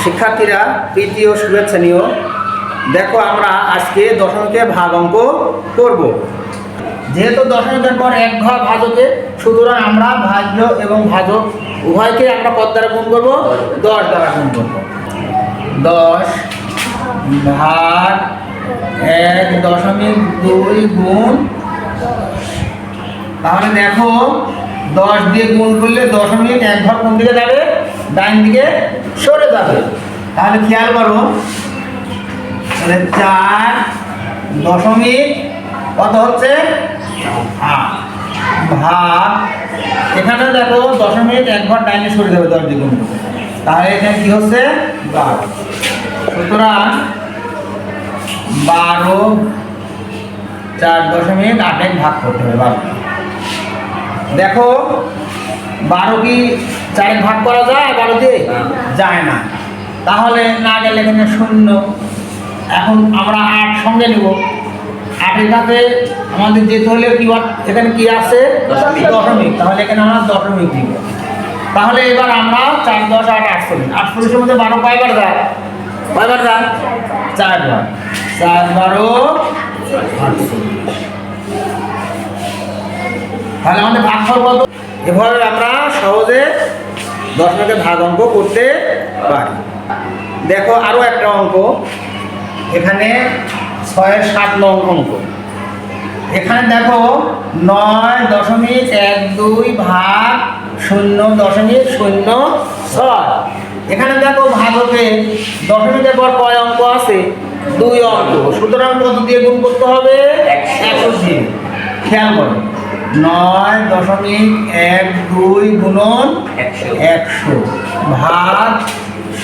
শিক্ষার্থীরা প্রীতি ও শুভেচ্ছা নিও। দেখো আমরা আজকে দশমিকের ভাগ অঙ্ক করব। যেহেতু দশমিকের পর এক ঘর ভাজকে, সুতরাং আমরা ভাজ্য এবং ভাজক উভয়কে আমরা কত দ্বারা গুণ করবো? 10 দ্বারা গুণ করবো। 10 ভাগ 1.2 গুণ। তাহলে দেখো 10 দিয়ে গুণ করলে দশমিক এক ঘর কোন দিকে যাবে? ডান দিকে সরে যাবে। তাহলে খেয়াল করো, তাহলে 4 দশমিক কত হচ্ছে? 8 ভাগ, এখানে দেখো দশমিক এক ঘর ডাইনে সরে যাবে 10 দিয়ে গুণ করলে। তাহলে এখানে কি হচ্ছে? 12। সুতরাং 12 4.8 ভাগ করতে হবে। 12 দেখো 12 কি 4 ভাগ করা যায়? 12 দিয়ে যায় না। তাহলে না গেলে এখানে 0। এখন আমরা 8 সঙ্গে নেব। 8-এর কাছে আমাদের যেতে হলে কি এখানে কি আছে? দশমিক। তাহলে এখানে আমরা দশমিক দিব। তাহলে এবার আমরা 4 10 8 48। 48-এর মধ্যে 12 কয়বার যায়? কয়বার যায়? 4 বার। 4 12 48। তাহলে আমাদের ভাগফল কত? এভাবে আমরা সহজে দশমিকের ভাগ অঙ্ক করতে পারি। দেখো আরো একটা অঙ্ক, এখানে 6-7 নং অঙ্ক। এখানে দেখো 9.12 ভাগ 0.06। এখানে দেখো ভাগকে দশমিকের পর কয় অঙ্ক আছে? 2 অঙ্ক। সুতরাং কত দিয়ে গুণ করতে হবে? 100 দিয়ে। খেয়াল করো, 9.12 গুণন 100 ভাগ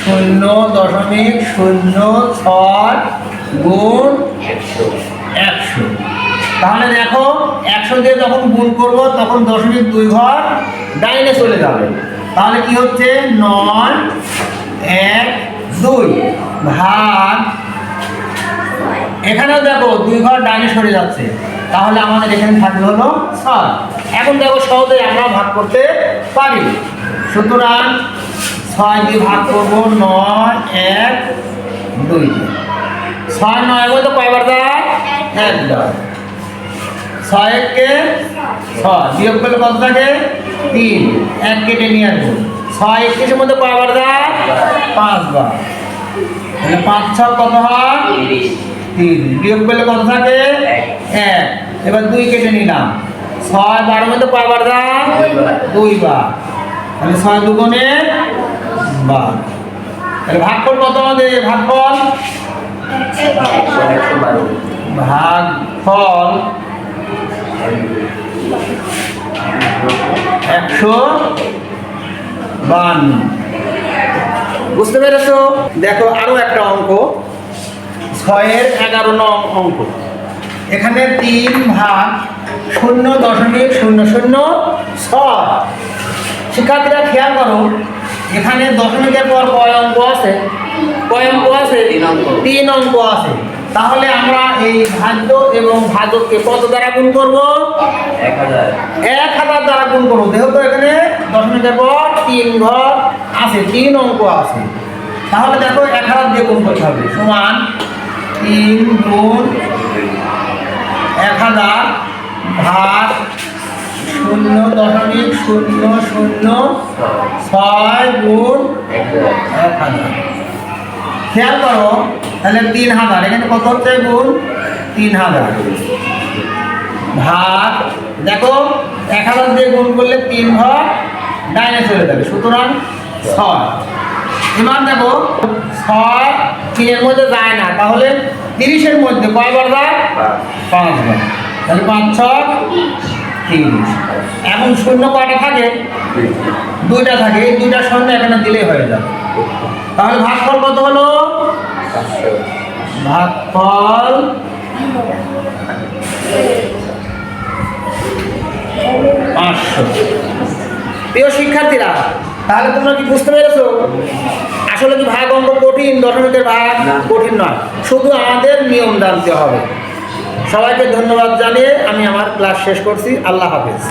0.06 গুণ 100। তাহলে দেখো 100 দিয়ে যখন গুণ করব তখন দশমিক 2 ঘর ডাইনে চলে যাবে। তাহলে কি হচ্ছে? 912 ভাগ, এখানেও দেখো 2 ঘর ডাইনে সরে যাচ্ছে। তাহলে আমাদের এখানে থাকবে হলো 6। এখন দেখো সহজেই আমরা ভাগ করতে পারি। সুতরাং 6 দিয়ে ভাগ করব 9 1 2 দিয়ে। 6 9 মধ্যে কয়বার যায়? 1 বার। 6 1 6 বিয়োগ করলে কত থাকে? 3। 1 কেটে নিয়ে আসবো। 6 21-এর মধ্যে কয়বার যায়? 5 বার। তাহলে 5 6 কত হয়? 3। বিয়োগ করলে কত থাকে? 1। এবার 2 কেটে নিলাম। 6 12-এর মধ্যে কয়বার যায়? 2 বার। তাহলে 6 দুগুণে 12। তাহলে ভাগফল কত আমাদের? ভাগফল 152। বুঝতে পেরেছো? দেখো আরো একটা অঙ্ক, 6-11 নং অঙ্ক। এখানে 3 ভাগ 0.006। শিক্ষার্থীরা খেয়াল করো, এখানে দশমিকের পর কয় অঙ্ক আছে? কয় অঙ্ক আছে? 3 অঙ্ক আছে। তাহলে আমরা এই ভাজ্য এবং ভাজককে কত দ্বারা গুণ করব? 1000 দ্বারা গুণ করবো। যেহেতু এখানে দশমিকের পর 3 ঘর আছে, 3 অঙ্ক আছে। তাহলে দেখো 1000 দিয়ে গুণ করতে হবে। সমান 3 গুণ 1000 ভাগ 0.006 গুণ 1000। খেয়াল করো, তাহলে 3000। এখানে কত হচ্ছে? গুণ 3000 ভাগ, দেখো 1000 দিয়ে গুণ করলে 3 ঘর ডাইনে চলে যাবে। সুতরাং 6। এবার দেখো 6 3-এর মধ্যে যায় না। তাহলে 30-এর মধ্যে কয়বার যায়? 5 বার। তাহলে 5 6 30। এখন শূন্য কয়টা থাকে? 2টা থাকে। এই 2টা শূন্য এখানে দিলেই হয়ে যাবে। তাহলে ভাগফল কত হলো? ভাগফল 500। প্রিয় শিক্ষার্থীরা, তাহলে তোমরা কি বুঝতে পেরেছো? আসলে কি ভাগ অঙ্ক কঠিন? দশমিকের ভাগ কঠিন নয়, শুধু আমাদের নিয়ম জানতে হবে। সবাইকে ধন্যবাদ জানিয়ে আমি আমার ক্লাস শেষ করছি। আল্লাহ হাফেজ।